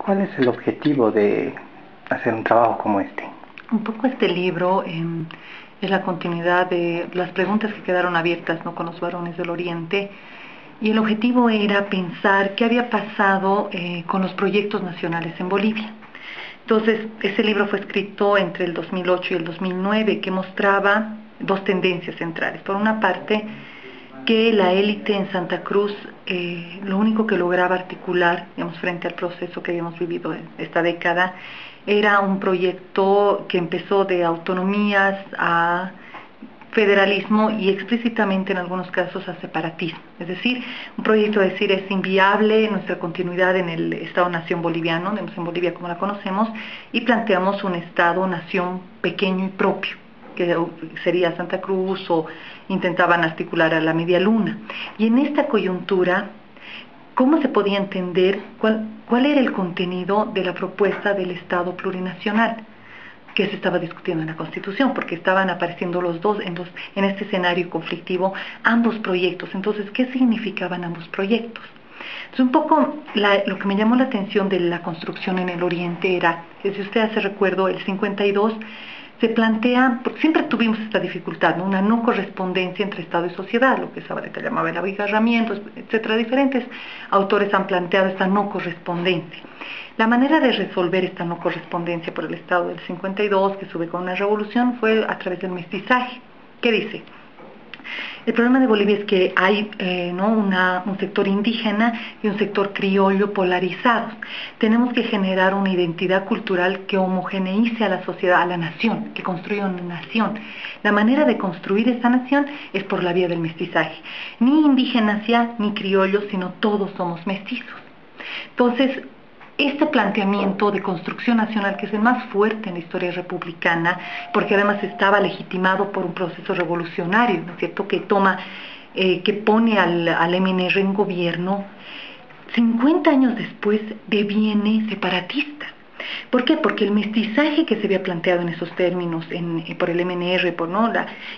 ¿Cuál es el objetivo de hacer un trabajo como este? Un poco este libro es la continuidad de las preguntas que quedaron abiertas, ¿no?, con los varones del Oriente, y el objetivo era pensar qué había pasado con los proyectos nacionales en Bolivia. Entonces, ese libro fue escrito entre el 2008 y el 2009, que mostraba dos tendencias centrales. Por una parte, que la élite en Santa Cruz lo único que lograba articular, digamos, frente al proceso que habíamos vivido en esta década, era un proyecto que empezó de autonomías a federalismo y explícitamente en algunos casos a separatismo. Es decir, un proyecto de decir es inviable nuestra continuidad en el Estado-Nación boliviano, en Bolivia como la conocemos, y planteamos un Estado-Nación pequeño y propio, que sería Santa Cruz, o intentaban articular a la Media Luna. Y en esta coyuntura, ¿cómo se podía entender cuál era el contenido de la propuesta del Estado plurinacional que se estaba discutiendo en la Constitución? Porque estaban apareciendo los dos en este escenario conflictivo, ambos proyectos. Entonces, ¿qué significaban ambos proyectos? Entonces, un poco lo que me llamó la atención de la construcción en el Oriente era que, si usted hace recuerdo, el 52 se plantea, porque siempre tuvimos esta dificultad, ¿no?, una no correspondencia entre Estado y sociedad, lo que Zabaleta llamaba el abigarramiento, etcétera. Diferentes autores han planteado esta no correspondencia. La manera de resolver esta no correspondencia por el Estado del 52, que sube con una revolución, fue a través del mestizaje. ¿Qué dice? El problema de Bolivia es que hay un sector indígena y un sector criollo polarizados. Tenemos que generar una identidad cultural que homogeneice a la sociedad, a la nación, que construya una nación. La manera de construir esa nación es por la vía del mestizaje. Ni indígenas ya, ni criollos, sino todos somos mestizos. Entonces, este planteamiento de construcción nacional, que es el más fuerte en la historia republicana, porque además estaba legitimado por un proceso revolucionario, ¿no es cierto?, que pone al MNR en gobierno, 50 años después deviene separatista. ¿Por qué? Porque el mestizaje que se había planteado en esos términos por el MNR,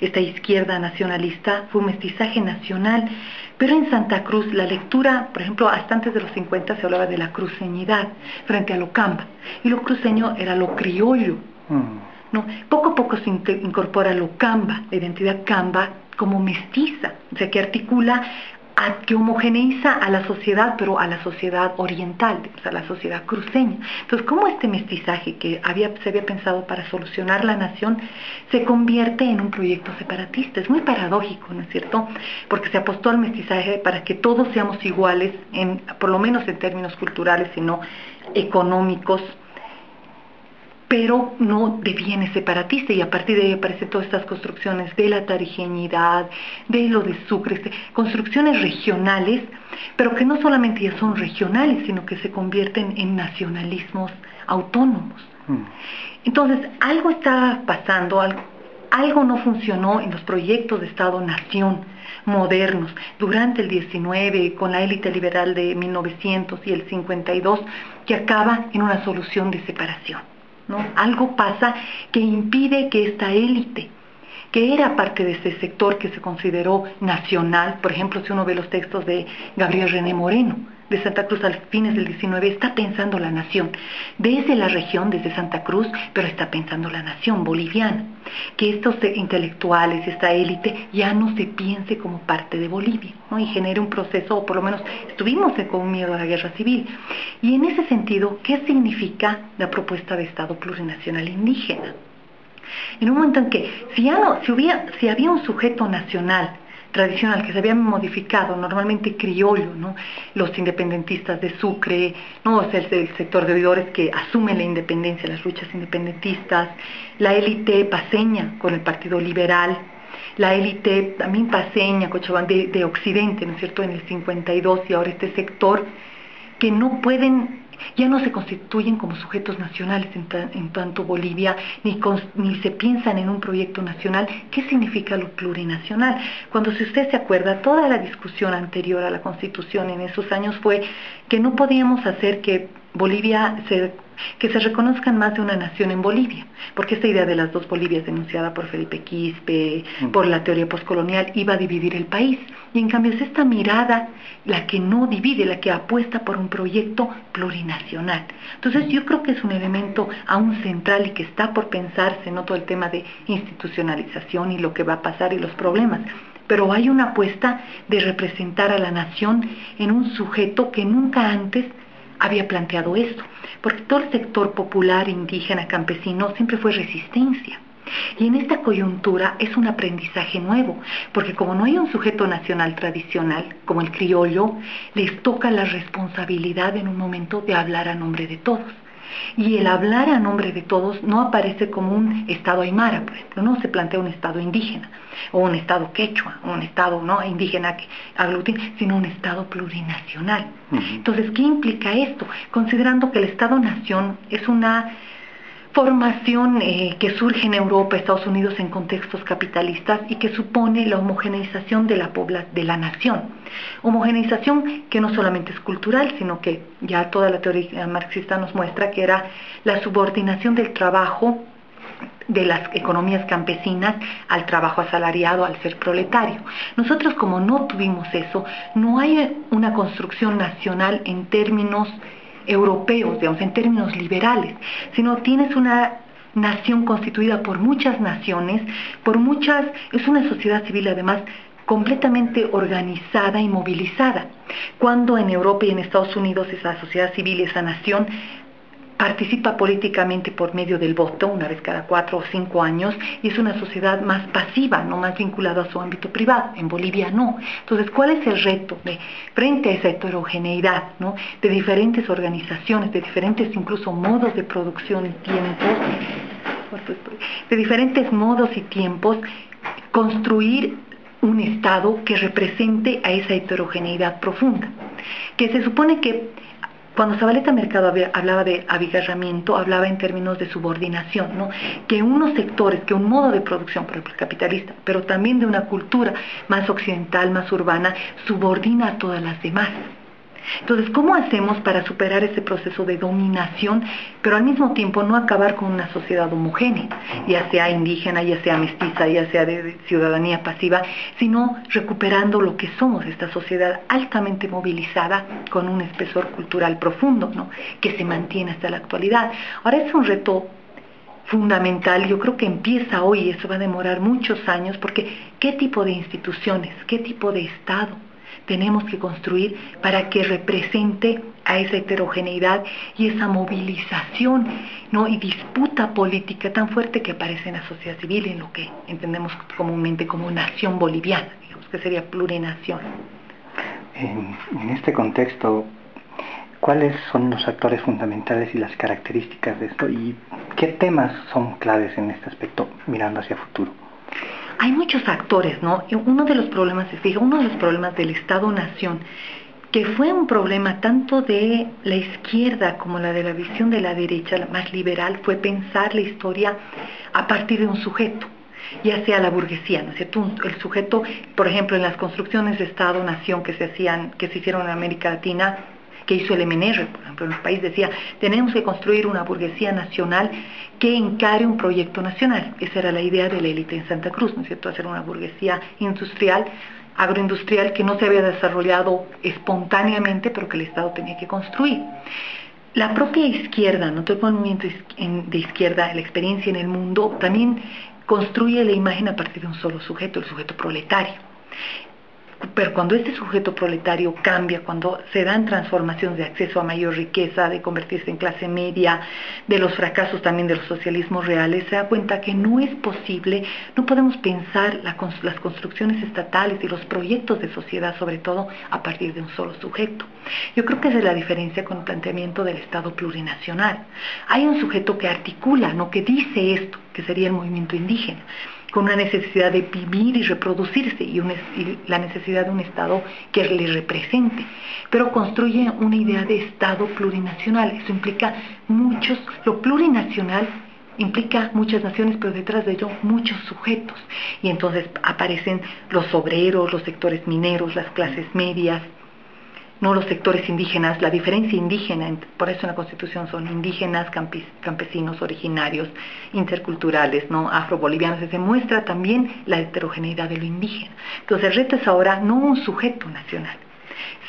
esta izquierda nacionalista, fue un mestizaje nacional. Pero en Santa Cruz la lectura, por ejemplo, hasta antes de los 50 se hablaba de la cruceñidad frente a lo camba, y lo cruceño era lo criollo. ¿No? Poco a poco se incorpora lo camba, la identidad camba, como mestiza, o sea, que articula, que homogeneiza a la sociedad, pero a la sociedad oriental, o sea, a la sociedad cruceña. Entonces, ¿cómo este mestizaje que se había pensado para solucionar la nación se convierte en un proyecto separatista? Es muy paradójico, ¿no es cierto? Porque se apostó al mestizaje para que todos seamos iguales, por lo menos en términos culturales y no económicos, pero no deviene separatista, y a partir de ahí aparecen todas estas construcciones de la tarijeñidad, de lo de Sucre, construcciones regionales, pero que no solamente ya son regionales, sino que se convierten en nacionalismos autónomos. Entonces, algo está pasando, algo no funcionó en los proyectos de Estado-Nación modernos durante el 19, con la élite liberal de 1900 y el 52, que acaba en una solución de separación, ¿no? Algo pasa que impide que esta élite, que era parte de ese sector que se consideró nacional, por ejemplo, si uno ve los textos de Gabriel René Moreno, de Santa Cruz a fines del 19, está pensando la nación, desde la región, desde Santa Cruz, pero está pensando la nación boliviana, que estos intelectuales, esta élite, ya no se piense como parte de Bolivia, ¿no?, y genere un proceso, o por lo menos estuvimos con miedo a la guerra civil. Y en ese sentido, ¿qué significa la propuesta de Estado plurinacional indígena? En un momento en que, si había un sujeto nacional tradicional que se había modificado, normalmente criollo, ¿no?, los independentistas de Sucre, ¿no?, o sea, el sector de oidores que asume la independencia, las luchas independentistas, la élite paceña con el Partido Liberal, la élite también paceña, Cochabamba, de Occidente, ¿no es cierto?, en el 52, y ahora este sector, que no pueden, ya no se constituyen como sujetos nacionales en tanto Bolivia, ni se piensan en un proyecto nacional. ¿Qué significa lo plurinacional? Cuando, si usted se acuerda, toda la discusión anterior a la Constitución en esos años fue que no podíamos hacer que que se reconozcan más de una nación en Bolivia, porque esta idea de las dos Bolivias denunciada por Felipe Quispe, por la teoría postcolonial, iba a dividir el país. Y en cambio es esta mirada la que no divide, la que apuesta por un proyecto plurinacional. Entonces yo creo que es un elemento aún central y que está por pensarse, no todo el tema de institucionalización y lo que va a pasar y los problemas, pero hay una apuesta de representar a la nación en un sujeto que nunca antes había planteado esto, porque todo el sector popular, indígena, campesino, siempre fue resistencia. Y en esta coyuntura es un aprendizaje nuevo, porque como no hay un sujeto nacional tradicional, como el criollo, les toca la responsabilidad en un momento de hablar a nombre de todos. Y el hablar a nombre de todos no aparece como un estado aymara, por ejemplo, no se plantea un estado indígena, o un estado quechua, o un estado no indígena que aglutine, sino un estado plurinacional. Entonces, ¿qué implica esto? Considerando que el Estado-Nación es una formación que surge en Europa, Estados Unidos en contextos capitalistas y que supone la homogeneización de la nación. Homogeneización que no solamente es cultural, sino que ya toda la teoría marxista nos muestra que era la subordinación del trabajo de las economías campesinas al trabajo asalariado, al ser proletario. Nosotros, como no tuvimos eso, no hay una construcción nacional en términos europeos, digamos, en términos liberales, sino tienes una nación constituida por muchas naciones, es una sociedad civil además completamente organizada y movilizada, cuando en Europa y en Estados Unidos esa sociedad civil, esa nación, participa políticamente por medio del voto una vez cada 4 o 5 años y es una sociedad más pasiva, no más vinculada a su ámbito privado. En Bolivia no. Entonces, ¿cuál es el reto frente a esa heterogeneidad, ¿no?, de diferentes organizaciones, de diferentes incluso modos de producción y tiempos, de diferentes modos y tiempos, construir un Estado que represente a esa heterogeneidad profunda? Que se supone que cuando Zabaleta Mercado hablaba de abigarramiento, hablaba en términos de subordinación, ¿no? Que unos sectores, que un modo de producción, por ejemplo, capitalista, pero también de una cultura más occidental, más urbana, subordina a todas las demás. Entonces, ¿cómo hacemos para superar ese proceso de dominación, pero al mismo tiempo no acabar con una sociedad homogénea, ya sea indígena, ya sea mestiza, ya sea de ciudadanía pasiva, sino recuperando lo que somos, esta sociedad altamente movilizada con un espesor cultural profundo, ¿no?, que se mantiene hasta la actualidad? Ahora es un reto fundamental, yo creo que empieza hoy y eso va a demorar muchos años, porque ¿qué tipo de instituciones, qué tipo de Estado tenemos que construir para que represente a esa heterogeneidad y esa movilización, ¿no?, y disputa política tan fuerte que aparece en la sociedad civil, en lo que entendemos comúnmente como nación boliviana, digamos que sería plurinación? En este contexto, ¿cuáles son los actores fundamentales y las características de esto? ¿Y qué temas son claves en este aspecto mirando hacia futuro? Hay muchos actores, ¿no? Uno de los problemas del Estado-Nación, que fue un problema tanto de la izquierda como la de la visión de la derecha, la más liberal, fue pensar la historia a partir de un sujeto, ya sea la burguesía, ¿no es cierto? El sujeto, por ejemplo, en las construcciones de Estado-Nación que se hicieron en América Latina, que hizo el MNR, por ejemplo, en el país, decía, tenemos que construir una burguesía nacional que encare un proyecto nacional. Esa era la idea de la élite en Santa Cruz, ¿no es cierto?, hacer una burguesía industrial, agroindustrial, que no se había desarrollado espontáneamente, pero que el Estado tenía que construir. La propia izquierda, ¿no?, todo el movimiento de izquierda, la experiencia en el mundo, también construye la imagen a partir de un solo sujeto, el sujeto proletario. Pero cuando este sujeto proletario cambia, cuando se dan transformaciones de acceso a mayor riqueza, de convertirse en clase media, de los fracasos también de los socialismos reales, se da cuenta que no es posible, no podemos pensar las construcciones estatales y los proyectos de sociedad, sobre todo, a partir de un solo sujeto. Yo creo que esa es la diferencia con el planteamiento del Estado plurinacional. Hay un sujeto que articula, ¿no?, que dice esto, que sería el movimiento indígena, con una necesidad de vivir y reproducirse y la necesidad de un Estado que le represente, pero construye una idea de Estado plurinacional. Eso implica lo plurinacional implica muchas naciones, pero detrás de ello muchos sujetos, y entonces aparecen los obreros, los sectores mineros, las clases medias, no los sectores indígenas, la diferencia indígena, por eso en la Constitución son indígenas, campesinos, originarios, interculturales, ¿no? Afrobolivianos, se muestra también la heterogeneidad de lo indígena. Entonces el reto es ahora no un sujeto nacional,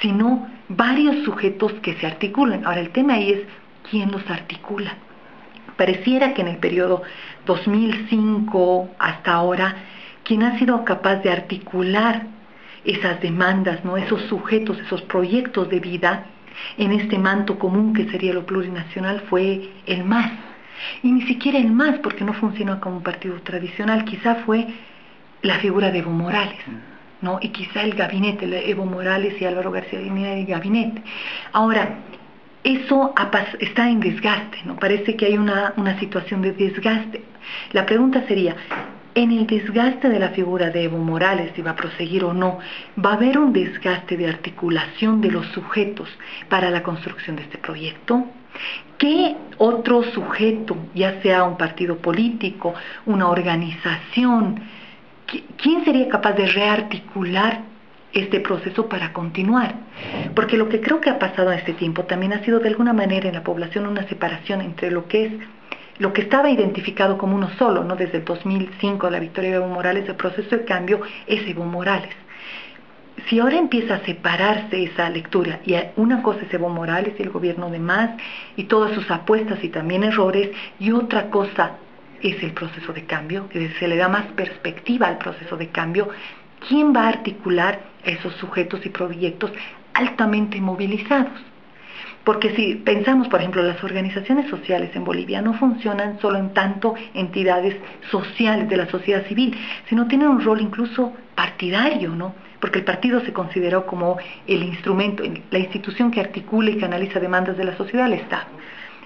sino varios sujetos que se articulan. Ahora el tema ahí es quién los articula. Pareciera que en el periodo 2005 hasta ahora, quien ha sido capaz de articular esas demandas, ¿no? Esos sujetos, esos proyectos de vida en este manto común que sería lo plurinacional fue el MAS. Y ni siquiera el MAS, porque no funcionó como un partido tradicional, quizá fue la figura de Evo Morales, ¿no? Y quizá el gabinete, Evo Morales y Álvaro García Linera y el gabinete. Ahora, eso está en desgaste, ¿no? Parece que hay una situación de desgaste. La pregunta sería, en el desgaste de la figura de Evo Morales, si va a proseguir o no, ¿va a haber un desgaste de articulación de los sujetos para la construcción de este proyecto? ¿Qué otro sujeto, ya sea un partido político, una organización, quién sería capaz de rearticular este proceso para continuar? Porque lo que creo que ha pasado en este tiempo también ha sido de alguna manera en la población una separación entre lo que estaba identificado como uno solo, ¿no? Desde el 2005, la victoria de Evo Morales, el proceso de cambio es Evo Morales. Si ahora empieza a separarse esa lectura, y una cosa es Evo Morales y el gobierno de MAS, y todas sus apuestas y también errores, y otra cosa es el proceso de cambio, que se le da más perspectiva al proceso de cambio, ¿quién va a articular esos sujetos y proyectos altamente movilizados? Porque si pensamos, por ejemplo, las organizaciones sociales en Bolivia no funcionan solo en tanto entidades sociales de la sociedad civil, sino tienen un rol incluso partidario, ¿no? Porque el partido se consideró como el instrumento, la institución que articula y canaliza demandas de la sociedad, el Estado.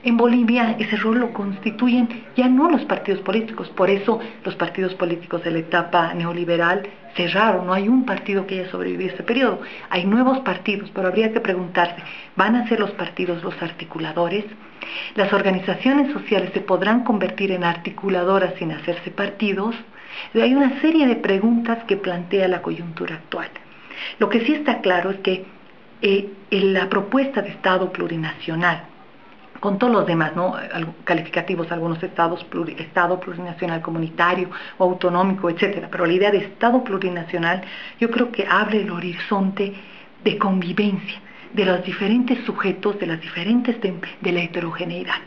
En Bolivia ese rol lo constituyen ya no los partidos políticos, por eso los partidos políticos de la etapa neoliberal cerraron, no hay un partido que haya sobrevivido este periodo, hay nuevos partidos, pero habría que preguntarse, ¿van a ser los partidos los articuladores? ¿Las organizaciones sociales se podrán convertir en articuladoras sin hacerse partidos? Hay una serie de preguntas que plantea la coyuntura actual. Lo que sí está claro es que la propuesta de Estado plurinacional, con todos los demás, ¿no? Calificativos, algunos Estado plurinacional comunitario o autonómico, etcétera. Pero la idea de Estado plurinacional yo creo que abre el horizonte de convivencia de los diferentes sujetos, de la heterogeneidad,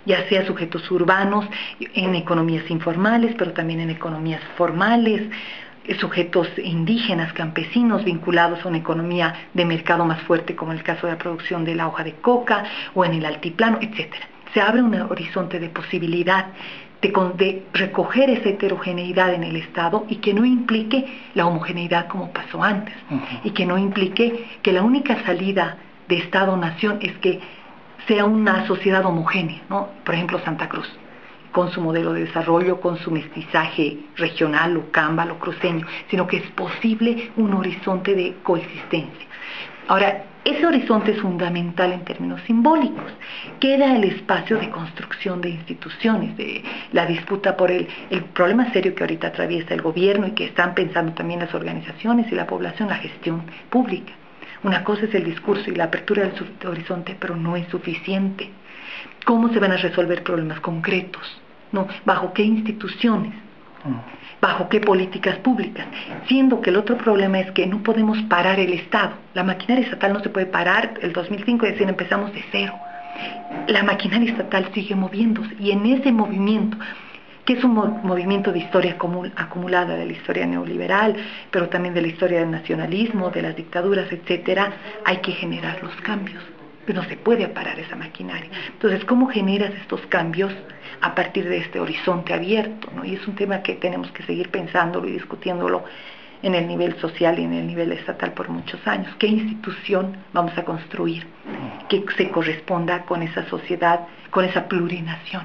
ya sea sujetos urbanos, en economías informales, pero también en economías formales, sujetos indígenas, campesinos, vinculados a una economía de mercado más fuerte, como en el caso de la producción de la hoja de coca, o en el altiplano, etc. Se abre un horizonte de posibilidad de recoger esa heterogeneidad en el Estado y que no implique la homogeneidad como pasó antes, y que no implique que la única salida de Estado-nación es que sea una sociedad homogénea, ¿no? Por ejemplo, Santa Cruz, con su modelo de desarrollo, con su mestizaje regional, lucámbalo, cruceño, sino que es posible un horizonte de coexistencia. Ahora, ese horizonte es fundamental en términos simbólicos. Queda el espacio de construcción de instituciones, de la disputa por el problema serio que ahorita atraviesa el gobierno y que están pensando también las organizaciones y la población, la gestión pública. Una cosa es el discurso y la apertura del horizonte, pero no es suficiente. ¿Cómo se van a resolver problemas concretos? ¿No? ¿Bajo qué instituciones? ¿Bajo qué políticas públicas? Siendo que el otro problema es que no podemos parar el Estado. La maquinaria estatal no se puede parar. El 2005 es decir, empezamos de cero. La maquinaria estatal sigue moviéndose y en ese movimiento, que es un movimiento de historia acumulada de la historia neoliberal, pero también de la historia del nacionalismo, de las dictaduras, etcétera, hay que generar los cambios. No se puede parar esa maquinaria. Entonces, ¿cómo generas estos cambios a partir de este horizonte abierto, ¿no? Y es un tema que tenemos que seguir pensándolo y discutiéndolo en el nivel social y en el nivel estatal por muchos años. ¿Qué institución vamos a construir que se corresponda con esa sociedad, con esa plurinación?